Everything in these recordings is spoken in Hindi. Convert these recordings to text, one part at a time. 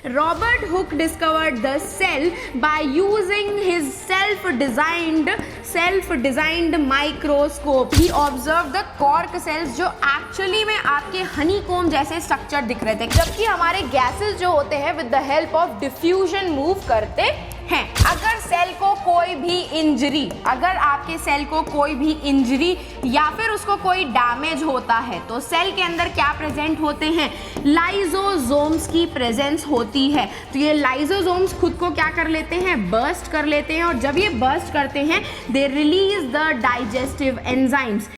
Robert Hooke discovered the cell by using his self-designed microscope. He observed the cork cells जो एक्चुअली में आपके हनीकॉम्ब जैसे स्ट्रक्चर दिख रहे थे, जबकि हमारे गैसेस जो होते हैं with the help of diffusion move करते हैं। अगर आपके सेल को कोई भी इंजरी या फिर उसको कोई डैमेज होता है तो सेल के अंदर क्या प्रेजेंट होते हैं, लाइजोसोम्स की प्रेजेंस होती है। तो ये लाइजोसोम्स खुद को क्या कर लेते हैं, बर्स्ट कर लेते हैं, और जब ये बर्स्ट करते हैं they release the digestive enzymes.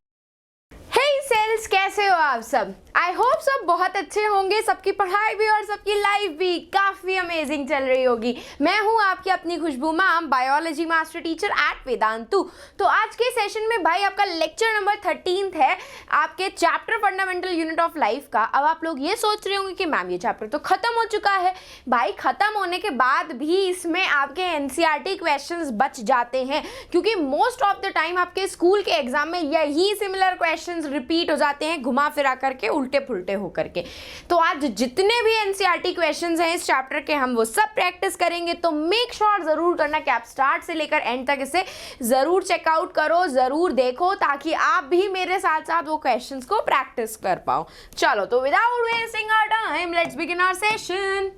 Cells, कैसे हो आप सब? आई होप सब बहुत अच्छे होंगे, सबकी पढ़ाई भी और सबकी लाइफ भी काफ़ी अमेजिंग चल रही होगी। मैं हूं आपकी अपनी Khushboo ma'am, biology master teacher at Vedantu. तो आज के सेशन में भाई आपका लेक्चर नंबर 13 है आपके chapter fundamental unit of life का। अब आप लोग ये सोच रहे होंगे कि मैम ये चैप्टर तो खत्म हो चुका है। भाई खत्म होने के बाद भी इसमें आपके एनसीईआरटी क्वेश्चंस बच जाते हैं, क्योंकि मोस्ट ऑफ द टाइम आपके स्कूल के एग्जाम में यही सिमिलर क्वेश्चंस रिपीट हो जाते हैं, घुमा फिरा करके, उल्टे फुलटे होकर के। तो आज जितने भी एनसीईआरटी क्वेश्चंस हैं इस चैप्टर के हम वो सब प्रैक्टिस करेंगे। तो मेक श्योर जरूर करना कि आप स्टार्ट से लेकर एंड तक इसे जरूर चेकआउट करो, जरूर देखो, ताकि आप भी मेरे साथ साथ वो क्वेश्चंस को प्रैक्टिस कर पाओ। चलो तो without wasting our time let's begin our session.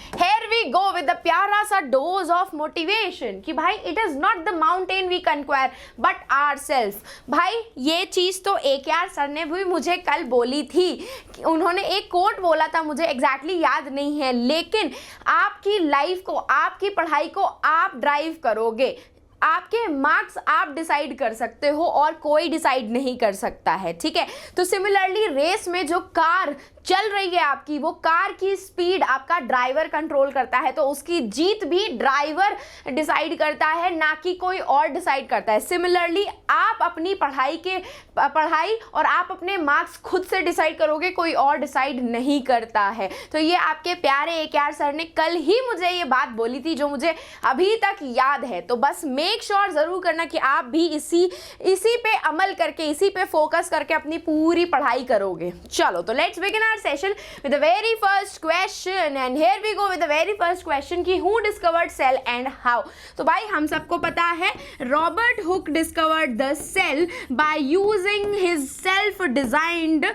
Here we go with the प्यारा सा dose of motivation कि भाई it is not the mountain we conquer but ourselves। भाई ये चीज़ तो AKR सर ने भी मुझे कल बोली थी, उन्होंने एक कोट बोला था, मुझे एग्जैक्टली याद नहीं है, लेकिन आपकी लाइफ को, आपकी पढ़ाई को आप ड्राइव करोगे, आपके मार्क्स आप डिसाइड कर सकते हो और कोई डिसाइड नहीं कर सकता है, ठीक है। तो सिमिलरली रेस में जो कार चल रही है आपकी, वो कार की स्पीड आपका ड्राइवर कंट्रोल करता है, तो उसकी जीत भी ड्राइवर डिसाइड करता है, ना कि कोई और डिसाइड करता है। सिमिलरली आप अपनी पढ़ाई और आप अपने मार्क्स खुद से डिसाइड करोगे, कोई और डिसाइड नहीं करता है। तो ये आपके प्यारे AKR सर ने कल ही मुझे ये बात बोली थी, जो मुझे अभी तक याद है। तो बस मेक श्योर जरूर करना कि आप भी इसी पे अमल करके, इसी पे फोकस करके अपनी पूरी पढ़ाई करोगे। चलो तो let's begin our session with the very first question, and here we go with the very first question कि who discovered cell and how। तो भाई हम सबको पता है Robert Hooke discovered the cell by using his self-designed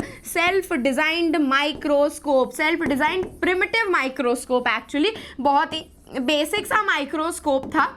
microscope, self-designed primitive microscope। Actually बहुत ही बेसिक सा माइक्रोस्कोप था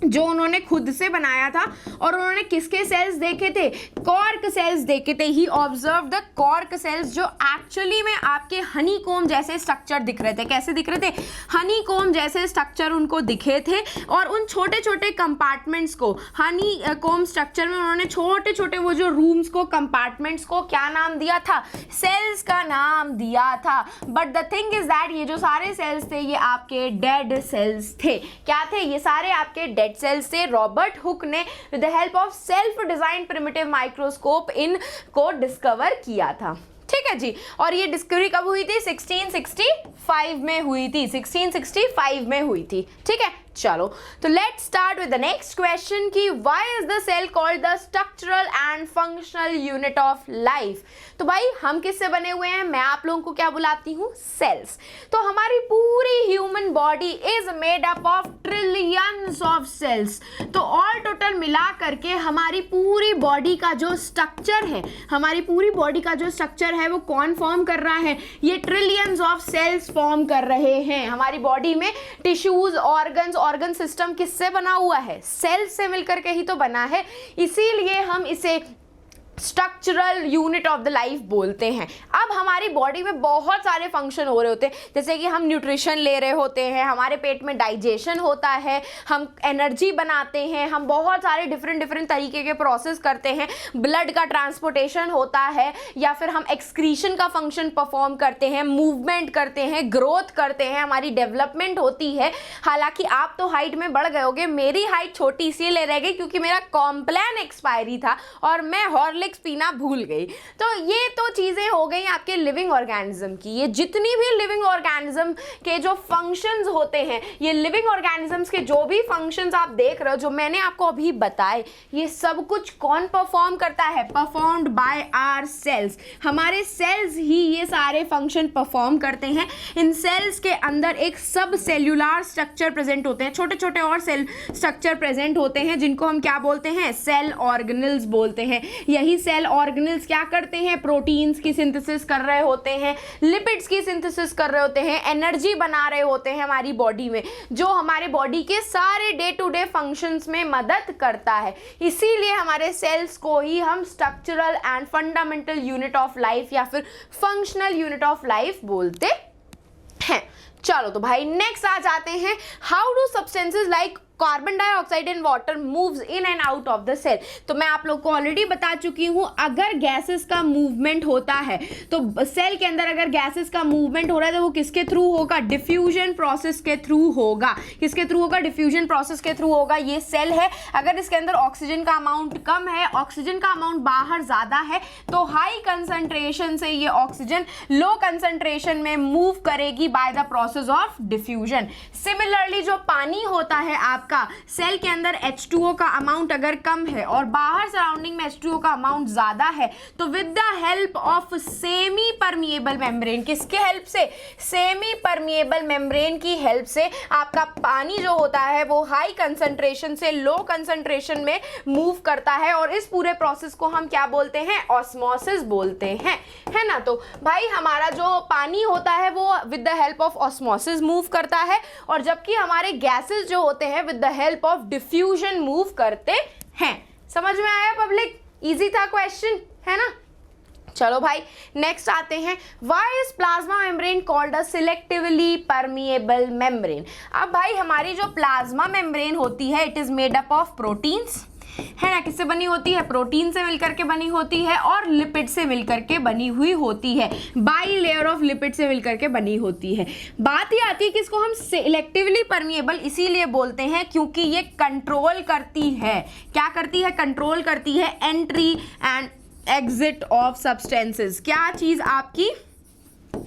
जो उन्होंने खुद से बनाया था, और उन्होंने किसके सेल्स देखे थे, कॉर्क सेल्स देखे थे। ही ऑब्जर्व द कॉर्क सेल्स जो एक्चुअली में आपके हनीकॉम्ब जैसे स्ट्रक्चर दिख रहे थे। कैसे दिख रहे थे, हनीकॉम्ब जैसे स्ट्रक्चर उनको दिखे थे, और उन छोटे छोटे कंपार्टमेंट्स को, हनीकॉम्ब स्ट्रक्चर में उन्होंने छोटे छोटे वो जो रूम्स को, कंपार्टमेंट्स को क्या नाम दिया था, सेल्स का नाम दिया था। But the thing is that ये जो सारे सेल्स थे ये आपके डेड सेल्स थे। क्या थे, ये सारे आपके डेड सेल्स से रॉबर्ट हुक ने with the help of self design primitive microscope इनको डिस्कवर किया था, ठीक है जी। और ये डिस्कवरी कब हुई थी, 1665 में हुई थी, 1665 में हुई थी, ठीक है। चलो तो let's start with the next question कि why is the cell called the structural and functional unit of life. तो भाई हम किससे बने हुए हैं, मैं आप लोगों को क्या बुलाती हूँ, सेल्स। तो हमारी पूरी human body is made up of trillions of cells. तो ऑल टोटल मिला करके हमारी पूरी बॉडी का जो स्ट्रक्चर है, हमारी पूरी बॉडी का जो स्ट्रक्चर है वो कौन फॉर्म कर रहा है, ये ट्रिलियंस ऑफ सेल्स फॉर्म कर रहे हैं। हमारी बॉडी में टिश्यूज, ऑर्गन सिस्टम किससे बना हुआ है, सेल से मिलकर के ही तो बना है, इसीलिए हम इसे structural unit of the life बोलते हैं। अब हमारी बॉडी में बहुत सारे फंक्शन हो रहे होते हैं, जैसे कि हम न्यूट्रिशन ले रहे होते हैं, हमारे पेट में डाइजेशन होता है, हम एनर्जी बनाते हैं, हम बहुत सारे डिफरेंट तरीके के प्रोसेस करते हैं, ब्लड का ट्रांसपोर्टेशन होता है, या फिर हम एक्सक्रीशन का फंक्शन परफॉर्म करते हैं, मूवमेंट करते हैं, ग्रोथ करते हैं, हमारी डेवलपमेंट होती है। हालांकि आप तो हाइट में बढ़ गए होगे, मेरी हाइट छोटी इसलिए ले रह गई क्योंकि मेरा कॉम्प्लान एक्सपायरी था और मैं हॉर्लिक्स हॉर्लिक्स पीना भूल गई। तो ये तो चीज़ें हो गई आपके लिविंग ऑर्गेनिज्म की। ये जितनी भी लिविंग ऑर्गेनिज्म के जो फंक्शंस होते हैं, ये लिविंग ऑर्गेनिजम्स के जो भी फंक्शंस आप देख रहे हो, जो मैंने आपको अभी बताए, ये सब कुछ कौन परफॉर्म करता है? Performed by our cells. हमारे सेल्स ही ये सारे फंक्शन परफॉर्म करते हैं। इन सेल्स के अंदर एक सब सेल्यूलर स्ट्रक्चर प्रेजेंट होते हैं, छोटे छोटे और सेल स्ट्रक्चर प्रेजेंट होते हैं, जिनको हम क्या बोलते हैं? सेल ऑर्गेनल्स बोलते हैं। यही सेल ऑर्गेनल्स क्या करते हैं? प्रोटीन्स की सिंथेसिस कर रहे होते हैं, लिपिड्स की सिंथेसिस कर रहे होते हैं, एनर्जी बना रहे होते हैं हमारी बॉडी में, जो हमारे बॉडी के सारे डे टू डे फंक्शंस में मदद करता है। इसीलिए हमारे सेल्स को ही हम structural and fundamental unit of life या फिर फंक्शनल यूनिट ऑफ लाइफ बोलते हैं। चलो तो भाई नेक्स्ट आ जाते हैं, how do substances like carbon dioxide and water moves in and out of the cell. तो मैं आप लोग को ऑलरेडी बता चुकी हूं, अगर गैसेस का मूवमेंट होता है तो सेल के अंदर अगर गैसेस का मूवमेंट हो रहा है तो वो किसके थ्रू होगा? डिफ्यूजन प्रोसेस के थ्रू होगा। किसके थ्रू होगा? डिफ्यूजन प्रोसेस के थ्रू होगा। ये सेल है, अगर इसके अंदर ऑक्सीजन का अमाउंट कम है, ऑक्सीजन का अमाउंट बाहर ज्यादा है, तो हाई कंसंट्रेशन से ये ऑक्सीजन लो कंसंट्रेशन में मूव करेगी by the process of diffusion. Similarly जो पानी होता है आपका, सेल के अंदर H2O का अमाउंट अगर कम है और बाहर सराउंडिंग में H2O का अमाउंट ज्यादा है, तो with the help of semi permeable membrane, किसके हेल्प से? सेमी परमिएबल मेम्ब्रेन की हेल्प से आपका पानी जो होता है वो हाई कंसंट्रेशन से लो कंसंट्रेशन में मूव करता है, और इस पूरे प्रोसेस को हम क्या बोलते हैं? ऑस्मोसिस बोलते हैं, है ना। तो भाई हमारा जो पानी होता है वो with the help of osmosis move करता है, और जबकि हमारे गैसेस जो होते हैं with the help of diffusion move करते हैं। समझ में आया पब्लिक? इजी था क्वेश्चन, है ना। चलो भाई नेक्स्ट आते हैं, why is plasma membrane called a selectively permeable membrane. अब भाई हमारी जो प्लाज्मा मेम्ब्रेन होती है, it is made up of proteins, है ना। किससे बनी होती है? प्रोटीन से मिलकर के बनी होती है और लिपिड से मिलकर के बनी हुई होती है, बाई लेयर ऑफ लिपिड से मिलकर के बनी होती है। बात ये आती है कि इसको हम सिलेक्टिवली परमिएबल इसीलिए बोलते हैं क्योंकि ये कंट्रोल करती है, क्या करती है? कंट्रोल करती है entry and exit of substances. क्या चीज आपकी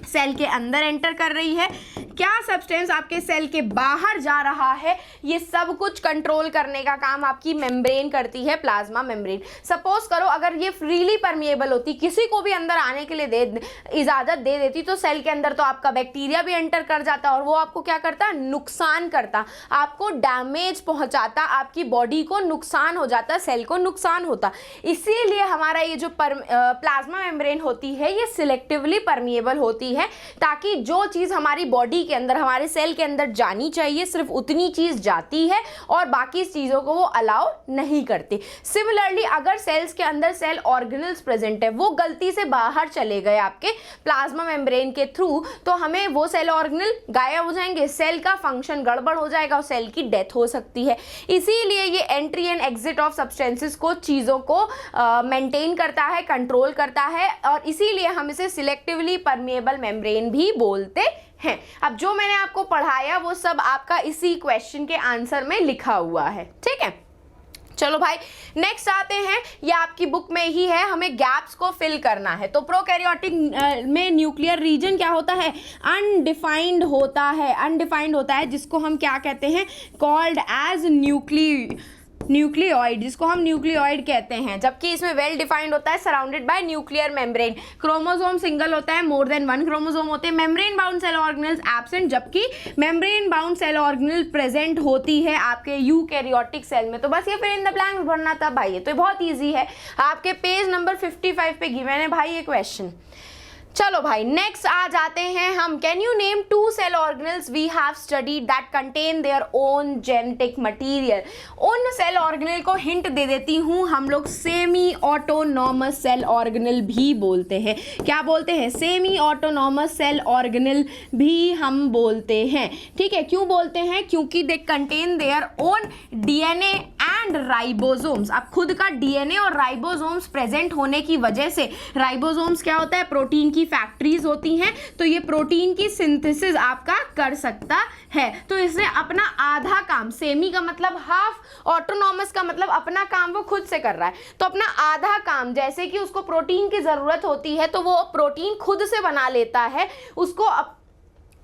सेल के अंदर एंटर कर रही है, क्या सब्सटेंस आपके सेल के बाहर जा रहा है, ये सब कुछ कंट्रोल करने का काम आपकी मेम्ब्रेन करती है, प्लाज्मा मेम्ब्रेन। सपोज करो अगर ये फ्रीली परमिएबल होती, किसी को भी अंदर आने के लिए इजाजत दे देती, तो सेल के अंदर तो आपका बैक्टीरिया भी एंटर कर जाता और वो आपको क्या करता? नुकसान करता, आपको डैमेज पहुंचाता, आपकी बॉडी को नुकसान हो जाता, सेल को नुकसान होता। इसीलिए हमारा ये जो प्लाज्मा मेम्ब्रेन होती है ये सिलेक्टिवली परमिएबल होती है, ताकि जो चीज हमारी बॉडी के अंदर, हमारे सेल के अंदर जानी चाहिए, सिर्फ उतनी चीज जाती है और बाकी चीजों को वो अलाउ नहीं करती। सिमिलरली अगर सेल्स के अंदर सेल ऑर्गेनल्स प्रेजेंट है, वो गलती से बाहर चले गए आपके प्लाज्मा मेम्ब्रेन के थ्रू, तो हमें वो सेल ऑर्गेनल गायब हो जाएंगे, सेल का फंक्शन गड़बड़ हो जाएगा और सेल की डेथ हो सकती है। इसीलिए ये entry and exit of substances को, चीजों को मेंटेन करता है, कंट्रोल करता है, और इसीलिए हम इसे सिलेक्टिवली परमिएबल मेम्ब्रेन भी बोलते हैं। अब जो मैंने आपको पढ़ाया वो सब आपका इसी क्वेश्चन के आंसर में लिखा हुआ है, ठीक है। चलो भाई नेक्स्ट आते हैं, ये आपकी बुक में ही है, हमें गैप्स को फिल करना है। तो प्रोकैरियोटिक में न्यूक्लियर रीजन क्या होता है? अनडिफाइंड होता है, अनडिफाइंड होता है, जिसको हम क्या कहते हैं? कॉल्ड एज न्यूक्लियोइड, जिसको हम न्यूक्लियोइड कहते हैं। जबकि इसमें वेल डिफाइंड होता है, surrounded by nuclear membrane. Chromosome single होता है, मोर देन 1 क्रोमोसोम होते हैं। Membrane bound cell organelles absent, जबकि membrane bound cell organelle present होती है आपके यूकैरियोटिक सेल में। तो बस ये फिर इन द ब्लैंक्स भरना था भाई, ये तो बहुत ईजी है, आपके पेज नंबर 55 पे गिवन है भाई ये क्वेश्चन। चलो भाई नेक्स्ट आ जाते हैं हम, can you name 2 cell organelles we have studied that contain their own genetic material. उन सेल ऑर्गेनल को हिंट दे देती हूँ, हम लोग सेमी ऑटोनॉमस सेल ऑर्गेनल भी बोलते हैं। क्या बोलते हैं? सेमी ऑटोनॉमस सेल ऑर्गेनल भी हम बोलते हैं, ठीक है। क्यों बोलते हैं? क्योंकि they contain their own DNA and ribosomes. अब खुद का डीएनए और राइबोसोम्स प्रेजेंट होने की वजह से, राइबोसोम्स क्या होता है? प्रोटीन की की फैक्ट्रीज होती हैं, तो ये प्रोटीन की सिंथेसिस आपका कर सकता है। तो इसने अपना आधा काम, सेमी का मतलब हाफ, ऑटोनॉमस का मतलब अपना काम वो खुद से कर रहा है, तो अपना आधा काम, जैसे कि उसको प्रोटीन की ज़रूरत होती है तो वो प्रोटीन खुद से बना लेता है, उसको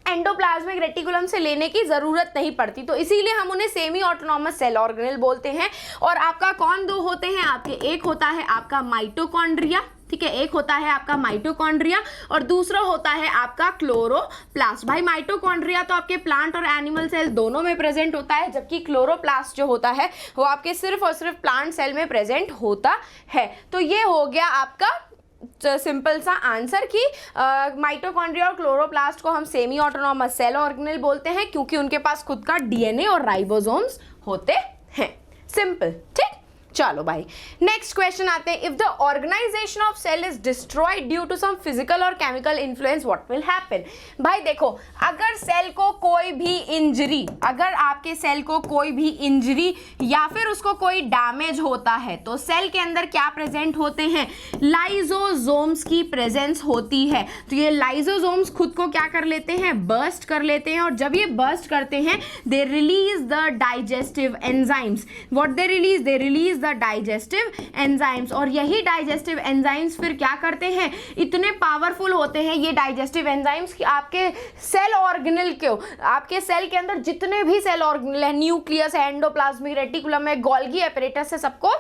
एंडोप्लाज्मिक रेटिकुलम से लेने की ज़रूरत नहीं पड़ती, तो इसीलिए हम उन्हें सेमी ऑटोनॉमस सेल ऑर्गेनेल बोलते हैं। और आपका कौन दो होते हैं आपके, एक होता है आपका माइटोकॉन्ड्रिया, ठीक है, एक होता है आपका माइटोकॉन्ड्रिया और दूसरा होता है आपका क्लोरोप्लास्ट। भाई माइटोकॉन्ड्रिया तो आपके प्लांट और एनिमल सेल दोनों में प्रेजेंट होता है, जबकि क्लोरोप्लास्ट जो होता है वो आपके सिर्फ और सिर्फ प्लांट सेल में प्रेजेंट होता है। तो ये हो गया आपका सिंपल सा आंसर कि माइटोकॉन्ड्रिया और क्लोरोप्लास्ट को हम सेमी ऑटोनॉमस सेल ऑर्गेनेल बोलते हैं क्योंकि उनके पास खुद का डीएनए और राइबोसोम्स होते हैं। सिंपल, ठीक। चलो भाई नेक्स्ट क्वेश्चन आते हैं। If the organisation of cell is destroyed due to some physical और chemical influence what will happen. भाई देखो, अगर सेल को कोई भी इंजरी, अगर आपके सेल को कोई भी इंजरी या फिर उसको कोई डैमेज होता है तो सेल के अंदर क्या प्रेजेंट होते हैं, लाइजोसोम्स की प्रेजेंस होती है। तो ये लाइजोसोम्स खुद को क्या कर लेते हैं, बर्स्ट कर लेते हैं, और जब ये बर्स्ट करते हैं they release the digestive enzymes. What they release the digestive enzymes, और यही डाइजेस्टिव एंजाइम्स फिर क्या करते हैं, इतने पावरफुल होते हैं ये डाइजेस्टिव एंजाइम्स कि आपके सेल ऑर्गेनेल को, आपके सेल के अंदर जितने भी सेल ऑर्गेनेल है, न्यूक्लियस है, एंडोप्लाज्मिक रेटिकुलम है, गोल्गी एपरेटस है, सबको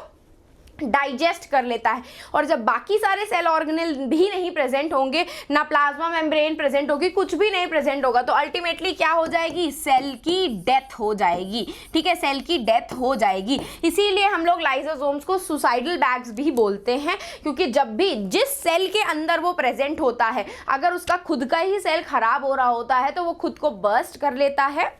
डाइजेस्ट कर लेता है। और जब बाकी सारे सेल ऑर्गेनेल भी नहीं प्रेजेंट होंगे, ना प्लाज्मा मेम्ब्रेन प्रेजेंट होगी, कुछ भी नहीं प्रेजेंट होगा, तो अल्टीमेटली क्या हो जाएगी, सेल की डेथ हो जाएगी। ठीक है, सेल की डेथ हो जाएगी। इसीलिए हम लोग लाइसोसोम्स को सुसाइडल बैग्स भी बोलते हैं, क्योंकि जब भी जिस सेल के अंदर वो प्रेजेंट होता है, अगर उसका खुद का ही सेल खराब हो रहा होता है तो वो खुद को बर्स्ट कर लेता है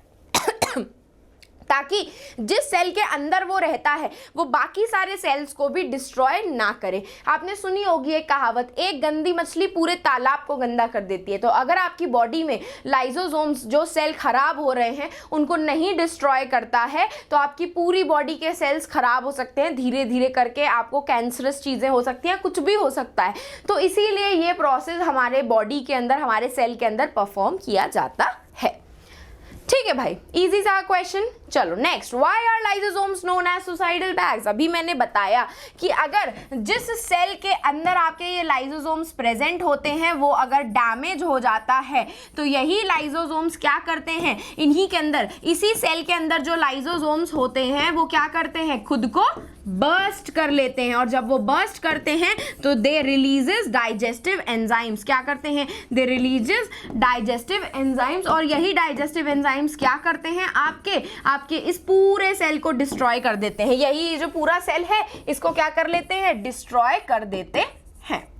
ताकि जिस सेल के अंदर वो रहता है वो बाकी सारे सेल्स को भी डिस्ट्रॉय ना करे। आपने सुनी होगी एक कहावत, एक गंदी मछली पूरे तालाब को गंदा कर देती है। तो अगर आपकी बॉडी में लाइसोसोम्स जो सेल खराब हो रहे हैं उनको नहीं डिस्ट्रॉय करता है तो आपकी पूरी बॉडी के सेल्स खराब हो सकते हैं, धीरे धीरे करके आपको कैंसरस चीज़ें हो सकती हैं, कुछ भी हो सकता है। तो इसीलिए ये प्रोसेस हमारे बॉडी के अंदर, हमारे सेल के अंदर परफॉर्म किया जाता है। ठीक है भाई, इजी सा क्वेश्चन। चलो next, why are lysosomes known as suicidal bags. अभी मैंने बताया कि अगर जिस सेल के अंदर आपके ये लाइसोसोम्स प्रेजेंट होते हैं वो अगर डैमेज हो जाता है तो यही लाइसोसोम्स क्या करते हैं, इन्हीं के अंदर, इसी सेल के अंदर जो लाइसोसोम्स होते हैं वो क्या करते हैं, खुद को बर्स्ट कर लेते हैं। और जब वो बर्स्ट करते हैं तो दे रिलीजेस डाइजेस्टिव एंजाइम्स। क्या करते हैं, दे रिलीजेस डाइजेस्टिव एंजाइम्स, और यही डाइजेस्टिव एंजाइम्स क्या करते हैं, आपके इस पूरे सेल को डिस्ट्रॉय कर देते हैं। यही जो पूरा सेल है इसको क्या कर लेते हैं, डिस्ट्रॉय कर देते हैं।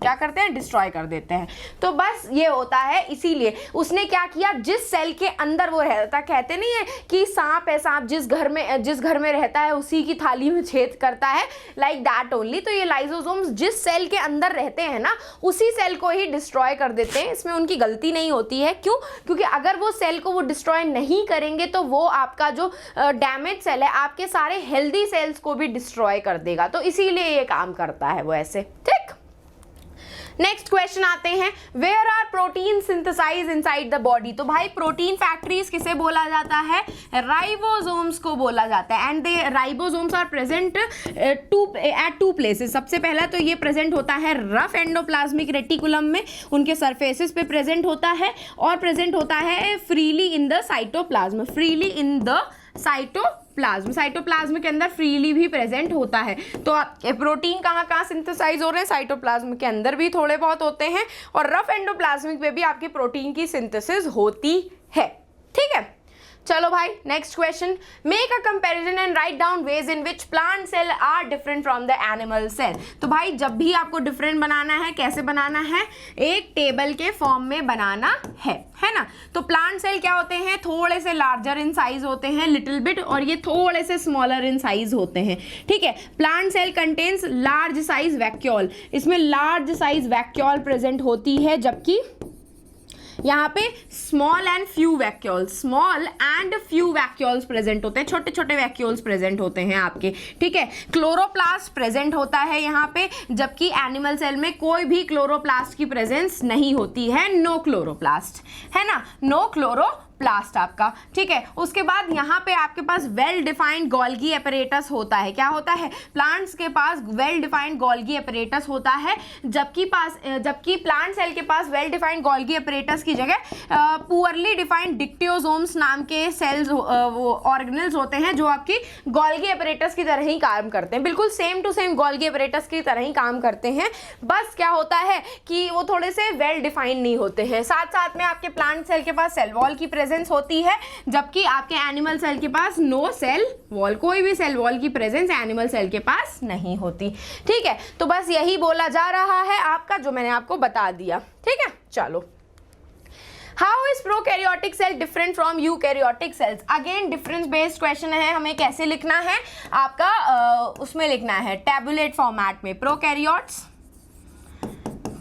क्या करते हैं, डिस्ट्रॉय कर देते हैं। तो बस ये होता है, इसीलिए उसने क्या किया, जिस सेल के अंदर वो रहता, कहते नहीं है कि सांप है, सांप जिस घर में रहता है उसी की थाली में छेद करता है, लाइक दैट ओनली। तो ये लाइसोसोम्स जिस सेल के अंदर रहते हैं ना उसी सेल को ही डिस्ट्रॉय कर देते हैं। इसमें उनकी गलती नहीं होती है। क्यों, क्योंकि अगर वो सेल को वो डिस्ट्रॉय नहीं करेंगे तो वो आपका जो डैमेज सेल है आपके सारे हेल्दी सेल्स को भी डिस्ट्रॉय कर देगा। तो इसीलिए ये काम करता है वो ऐसे। ठीक, नेक्स्ट क्वेश्चन आते हैं, where are protein synthesize inside the body. तो भाई प्रोटीन फैक्ट्रीज किसे बोला जाता है, राइबोसोम्स को बोला जाता है। And they ribosomes are present at two places. सबसे पहला तो ये प्रेजेंट होता है रफ एंडोप्लाज्मिक रेटिकुलम में, उनके सरफेसेस पे प्रेजेंट होता है, और प्रेजेंट होता है freely in the cytoplasm, freely in the cytoplasm के अंदर फ्रीली भी प्रेजेंट होता है। तो प्रोटीन कहाँ सिंथेसाइज हो रहे हैं, साइटोप्लाज्म के अंदर भी थोड़े बहुत होते हैं, और रफ एंडोप्लाज्मिक में भी आपके प्रोटीन की सिंथेसिस होती है। ठीक है, चलो भाई next question, make a comparison and write down ways in which plant cell are different from the animal cell. तो भाई जब भी आपको डिफरेंट बनाना है, कैसे बनाना है, एक टेबल के फॉर्म में बनाना है ना। तो प्लांट सेल क्या होते हैं, थोड़े से लार्जर इन साइज होते हैं, लिटिल बिट, और ये थोड़े से स्मॉलर इन साइज होते हैं। ठीक है, plant cell contains large size vacuole, इसमें लार्ज साइज वैक्यूल प्रेजेंट होती है, जबकि यहाँ पे small and few vacuoles present होते हैं, छोटे छोटे वैक्यूल्स प्रेजेंट होते हैं आपके, ठीक है। क्लोरोप्लास्ट प्रेजेंट होता है यहाँ पे, जबकि एनिमल सेल में कोई भी क्लोरोप्लास्ट की प्रेजेंस नहीं होती है, नो क्लोरोप्लास्ट, है ना, नो क्लोरोप्लास्ट आपका, ठीक है। उसके बाद यहाँ पे आपके पास वेल डिफाइंड गोल्गी एपरेटस होता है। क्या होता है? प्लांट्स के पास वेल डिफाइंड गोल्गी एपरेटस होता है, जबकि प्लांट सेल के पास वेल डिफाइंड गोल्गी एपरेटस की जगह पुअरली डिफाइंड डिक्टियोसोम्स नाम के सेल्स ऑर्गेनेल्स होते हैं, जो आपकी गोल्गी एपरेटस की तरह ही काम करते हैं, बिल्कुल same to same Golgi apparatus की तरह ही काम करते हैं। बस क्या होता है कि वो थोड़े से वेल डिफाइंड नहीं होते हैं। साथ साथ में आपके प्लांट सेल के पास सेल वॉल की प्रेजेंस होती है, जबकि आपके एनिमल सेल के पास नो सेल वॉल, कोई भी सेल वॉल की प्रेजेंस एनिमल सेल के पास नहीं होती, ठीक है। तो बस यही बोला जा रहा है आपका, जो मैंने आपको बता दिया, ठीक है। चलो, how is prokaryotic cell different from eukaryotic cells? Again difference based question है, हमें कैसे लिखना है आपका, उसमें लिखना है टैबुलेट फॉर्मेट में, प्रोकैरियोट्स,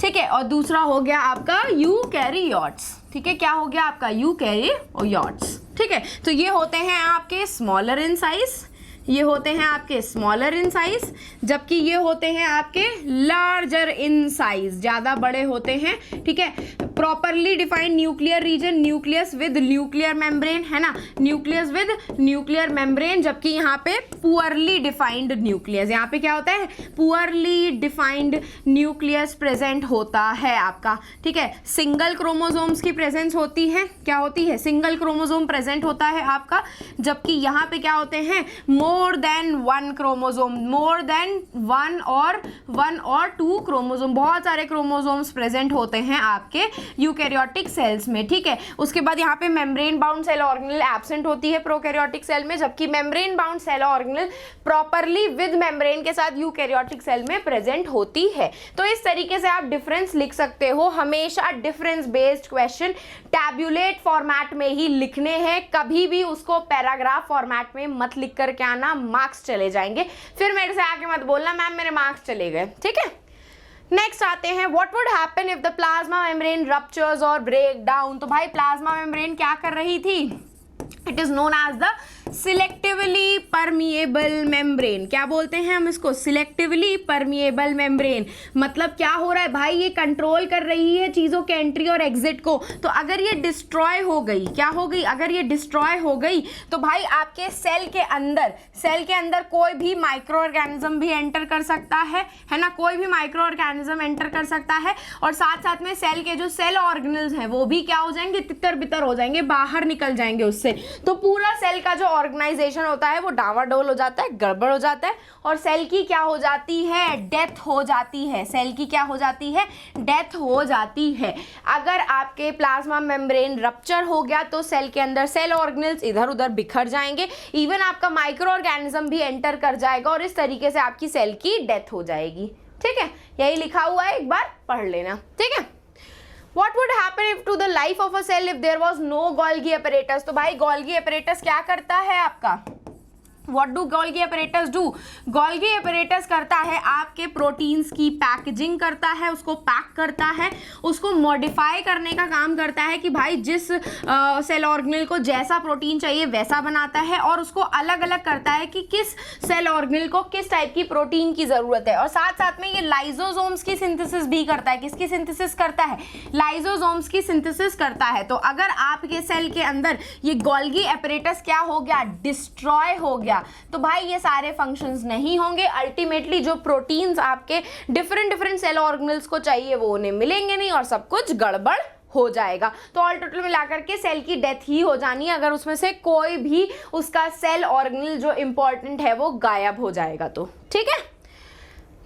ठीक है, और दूसरा हो गया आपका यूकैरियोट्स, ठीक है। क्या हो गया आपका? यूकैरियोट्स, ठीक है। तो ये होते हैं आपके स्मॉलर इन साइज, ये होते हैं आपके स्मॉलर इन साइज, जबकि ये होते हैं आपके लार्जर इन साइज, ज्यादा बड़े होते हैं, ठीक है। Properly defined nuclear region, nucleus with nuclear membrane, है ना, न्यूक्लियस विद न्यूक्लियर मेम्ब्रेन, जबकि यहाँ पे पुअरली डिफाइंड न्यूक्लियस, यहाँ पे क्या होता है? पुअरली डिफाइंड न्यूक्लियस प्रेजेंट होता है आपका, ठीक है। सिंगल क्रोमोसोम्स की प्रेजेंस होती है, क्या होती है? सिंगल क्रोमोसोम प्रेजेंट होता है आपका, जबकि यहाँ पे क्या होते हैं? More than one chromosome, more than one और टू क्रोमोसोम, बहुत सारे क्रोमोसोम्स प्रेजेंट होते हैं आपके यूकैरियोटिक सेल्स में, ठीक है। उसके बाद यहाँ पे membrane bound cell organelle absent होती है प्रोकैरियोटिक सेल में, जबकि membrane bound cell organelle properly with membrane के साथ यूकैरियोटिक सेल में प्रेजेंट होती है। तो इस तरीके से आप डिफरेंस लिख सकते हो। हमेशा difference based question tabulate format में ही लिखने हैं, कभी भी उसको पैराग्राफ फॉर्मेट में मत लिख करके आना, मार्क्स चले जाएंगे। फिर मेरे से आके मत बोलना मैम मेरे मार्क्स चले गए, ठीक है। नेक्स्ट आते हैं, what would happen if the plasma membrane ruptures और ब्रेक डाउन? तो भाई प्लाज्मा मेम्ब्रेन क्या कर रही थी? It is known as the selectively permeable membrane. क्या बोलते हैं हम इसको? Selectively permeable membrane. मतलब क्या हो रहा है भाई? ये कंट्रोल कर रही है चीज़ों के एंट्री और एग्जिट को। तो अगर ये डिस्ट्रॉय हो गई, क्या हो गई? अगर ये डिस्ट्रॉय हो गई तो भाई आपके सेल के अंदर कोई भी माइक्रो ऑर्गेनिज्म भी एंटर कर सकता है ना, कोई भी माइक्रो ऑर्गेनिज्म एंटर कर सकता है, और साथ साथ में सेल के जो सेल ऑर्गेनल्स हैं वो भी क्या हो जाएंगे? तितर बितर हो जाएंगे, बाहर निकल जाएंगे उससे। तो पूरा सेल का जो ऑर्गेनाइजेशन होता है वो डावाडोल हो जाता है, गड़बड़ हो जाता है, और सेल की क्या हो जाती है? डेथ हो जाती है। सेल की क्या हो जाती है? डेथ हो जाती है। अगर आपके प्लाज्मा मेम्ब्रेन रप्चर हो गया तो सेल के अंदर सेल ऑर्गेनल्स इधर उधर बिखर जाएंगे, इवन आपका माइक्रो ऑर्गेनिज्म भी एंटर कर जाएगा, और इस तरीके से आपकी सेल की डेथ हो जाएगी, ठीक है। यही लिखा हुआ है, एक बार पढ़ लेना, ठीक है। What would happen if to the life of a cell if there was no Golgi apparatus? तो भाई Golgi apparatus क्या करता है आपका? What do Golgi apparatus do? Golgi apparatus करता है आपके प्रोटीन्स की पैकेजिंग करता है, उसको पैक करता है, उसको मॉडिफाई करने का काम करता है कि भाई जिस सेल ऑर्गेनेल को जैसा प्रोटीन चाहिए वैसा बनाता है, और उसको अलग अलग करता है कि किस सेल ऑर्गेनेल को किस टाइप की प्रोटीन की ज़रूरत है। और साथ साथ में ये लाइजोसोम्स की सिंथेसिस भी करता है। किसकी सिंथेसिस करता है? लाइजोसोम्स की सिंथेसिस करता है। तो अगर आपके सेल के अंदर ये Golgi apparatus क्या हो गया? डिस्ट्रॉय हो गया, तो भाई ये सारे फंक्शंस नहीं होंगे। अल्टीमेटली जो प्रोटीन्स आपके डिफरेंट सेल ऑर्गेनल्स को चाहिए वो उन्हें मिलेंगे नहीं, और सब कुछ गड़बड़ हो जाएगा। तो ऑल टोटल मिलाकर के सेल की डेथ ही हो जानी है अगर उसमें से कोई भी उसका सेल ऑर्गेनल जो इंपॉर्टेंट है वो गायब हो जाएगा तो, ठीक है।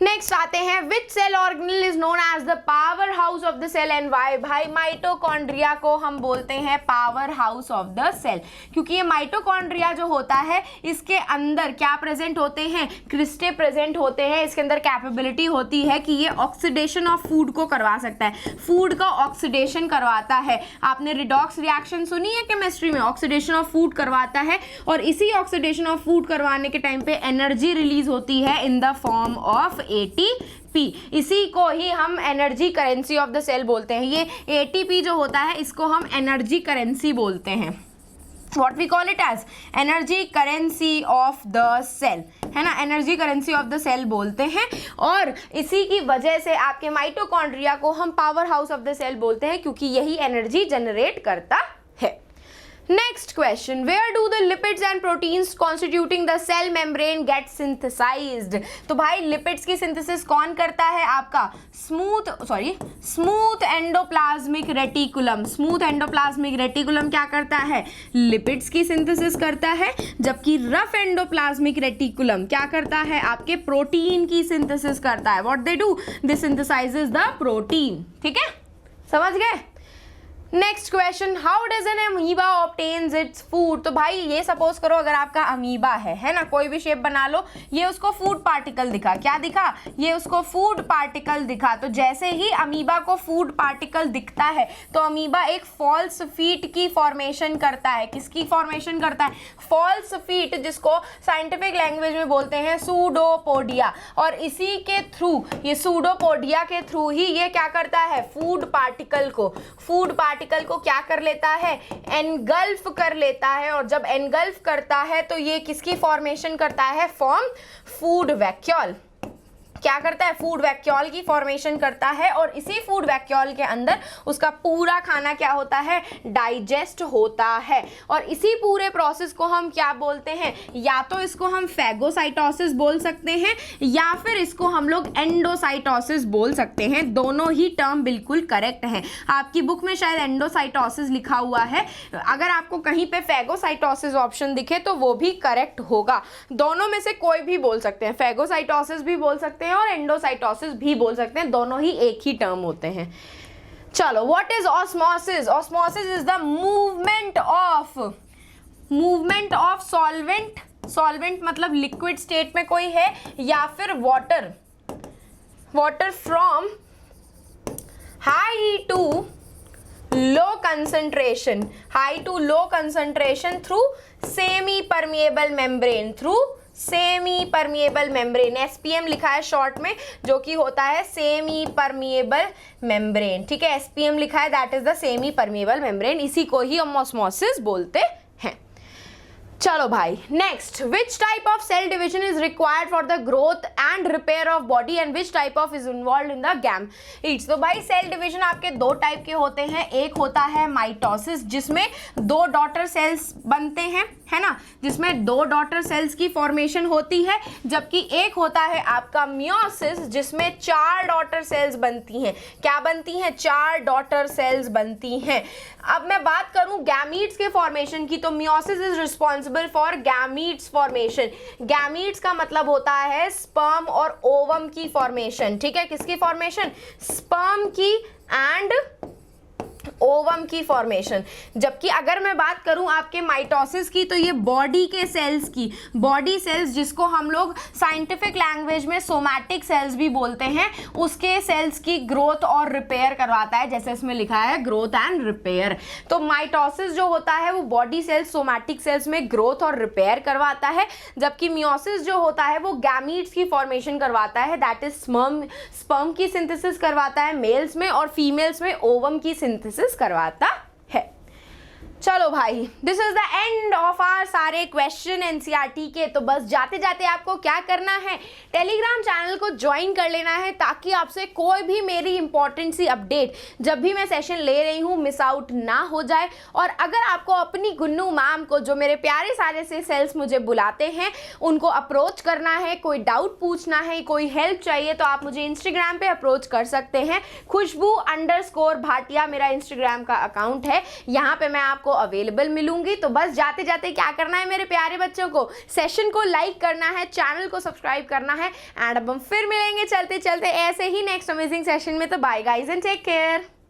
नेक्स्ट आते हैं, which cell organelle is known as the power house of the cell and why? भाई माइटोकॉन्ड्रिया को हम बोलते हैं power house of the cell, क्योंकि ये माइटोकॉन्ड्रिया जो होता है इसके अंदर क्या प्रेजेंट होते हैं? क्रिस्टे प्रेजेंट होते हैं। इसके अंदर कैपेबिलिटी होती है कि ये ऑक्सीडेशन ऑफ फूड को करवा सकता है, फूड का ऑक्सीडेशन करवाता है। आपने रिडॉक्स रिएक्शन सुनी है केमिस्ट्री में? ऑक्सीडेशन ऑफ फूड करवाता है, और इसी ऑक्सीडेशन ऑफ फूड करवाने के टाइम पे एनर्जी रिलीज होती है in the form of ATP, ATP, इसी को ही हम energy currency of the cell बोलते हैं। ये ATP जो होता है इसको हम एनर्जी करेंसी बोलते हैं। What we call it as energy currency of the cell, है ना, energy currency of the cell बोलते हैं। और इसी की वजह से आपके माइटोकॉन्ड्रिया को हम power house of the cell बोलते हैं, क्योंकि यही एनर्जी जनरेट करता है। Next question, where do the lipids and proteins constituting the cell membrane get synthesized. तो भाई लिपिड्स की सिंथेसिस कौन करता है? आपका smooth endoplasmic reticulum. Smooth endoplasmic reticulum क्या करता है? लिपिड्स की सिंथेसिस करता है, जबकि रफ एंडोप्लाज्मिक रेटिकुलम क्या करता है? आपके प्रोटीन की सिंथेसिस करता है। What they do? They synthesises the protein. ठीक है, समझ गए? Next question, how does N amoeba obtains its food. तो भाई ये सपोज करो अगर आपका अमीबा है ना, कोई भी शेप बना लो, ये उसको फूड पार्टिकल दिखा, क्या दिखा? ये उसको फूड पार्टिकल दिखा। तो जैसे ही अमीबा को फूड पार्टिकल दिखता है तो अमीबा एक फॉल्स फीट की फॉर्मेशन करता है। किसकी फॉर्मेशन करता है? फॉल्स फीट, जिसको साइंटिफिक लैंग्वेज में बोलते हैं सूडोपोडिया। और इसी के थ्रू, ये सूडोपोडिया के थ्रू ही ये क्या करता है? फूड पार्टिकल को क्या कर लेता है? एनगल्फ कर लेता है। और जब एनगल्फ करता है तो ये किसकी फॉर्मेशन करता है? Form food vacuole. क्या करता है? फूड वैक्यूल की फॉर्मेशन करता है। और इसी फूड वैक्यूल के अंदर उसका पूरा खाना क्या होता है? डाइजेस्ट होता है। और इसी पूरे प्रोसेस को हम क्या बोलते हैं? या तो इसको हम फैगोसाइटोसिस बोल सकते हैं या फिर इसको हम लोग एंडोसाइटोसिस बोल सकते हैं। दोनों ही टर्म बिल्कुल करेक्ट है। आपकी बुक में शायद एंडोसाइटोसिस लिखा हुआ है, अगर आपको कहीं पे फैगोसाइटोसिस ऑप्शन दिखे तो वो भी करेक्ट होगा। दोनों में से कोई भी बोल सकते हैं, फैगोसाइटोसिस भी बोल सकते हैं और एंडोसाइटोसिस भी बोल सकते हैं, दोनों ही एक ही टर्म होते हैं। चलो, what is osmosis? Osmosis is the movement of solvent मतलब लिक्विड स्टेट में कोई है, या फिर water from high to low concentration through semi permeable membrane. SPM लिखा है शॉर्ट में, जो कि होता है सेमी परमिएबल मेम्ब्रेन। ठीक है, SPM लिखा है, that is the semi permeable membrane. इसी को ही हम ऑस्मोसिस बोलते हैं। चलो भाई, next, which type of cell division is required for the growth and repair of body and which type of is involve in the gametes. तो भाई सेल डिविजन आपके दो टाइप के होते हैं। एक होता है माइटोसिस, जिसमें 2 डॉटर सेल्स बनते हैं, है ना, जिसमें 2 डॉटर सेल्स की फॉर्मेशन होती है। जबकि एक होता है आपका मियोसिस, जिसमें 4 डॉटर सेल्स बनती हैं। क्या बनती हैं? 4 डॉटर सेल्स बनती हैं। अब मैं बात करूं गैमीट्स के फॉर्मेशन की, तो meiosis is responsible for gametes formation. Gametes का मतलब होता है स्पर्म और ओवम की फॉर्मेशन। ठीक है, किसकी फॉर्मेशन? स्पर्म की एंड ओवम की फॉर्मेशन। जबकि अगर मैं बात करूं आपके माइटोसिस की, तो ये बॉडी के सेल्स की, बॉडी सेल्स जिसको हम लोग साइंटिफिक लैंग्वेज में सोमैटिक सेल्स भी बोलते हैं, उसके सेल्स की ग्रोथ और रिपेयर करवाता है, जैसे इसमें लिखा है ग्रोथ एंड रिपेयर। तो माइटोसिस जो होता है वो बॉडी सेल्स, सोमैटिक सेल्स में ग्रोथ और रिपेयर करवाता है, जबकि मियोसिस जो होता है वो गैमीट्स की फॉर्मेशन करवाता है, दैट इज स्पर्म की सिंथेसिस करवाता है मेल्स में, और फीमेल्स में ओवम की सिंथेसिस करवाता है। चलो भाई, this is the end of our सारे क्वेश्चन एनसीईआरटी के। तो बस जाते जाते आपको क्या करना है, टेलीग्राम चैनल को ज्वाइन कर लेना है, ताकि आपसे कोई भी मेरी इंपॉर्टेंट सी अपडेट जब भी मैं सेशन ले रही हूँ मिस आउट ना हो जाए। और अगर आपको अपनी गुन्नू मैम को, जो मेरे प्यारे सारे से सेल्स मुझे बुलाते हैं, उनको अप्रोच करना है, कोई डाउट पूछना है, कोई हेल्प चाहिए, तो आप मुझे इंस्टाग्राम पे अप्रोच कर सकते हैं। खुशबू_भाटिया मेरा इंस्टाग्राम का अकाउंट है, यहाँ पे मैं आपको अवेलेबल मिलूंगी। तो बस जाते जाते क्या करना है मेरे प्यारे बच्चों को, सेशन को लाइक करना है, चैनल को सब्सक्राइब करना है, एंड अब हम फिर मिलेंगे चलते चलते ऐसे ही नेक्स्ट अमेजिंग सेशन में। तो bye guys and take care.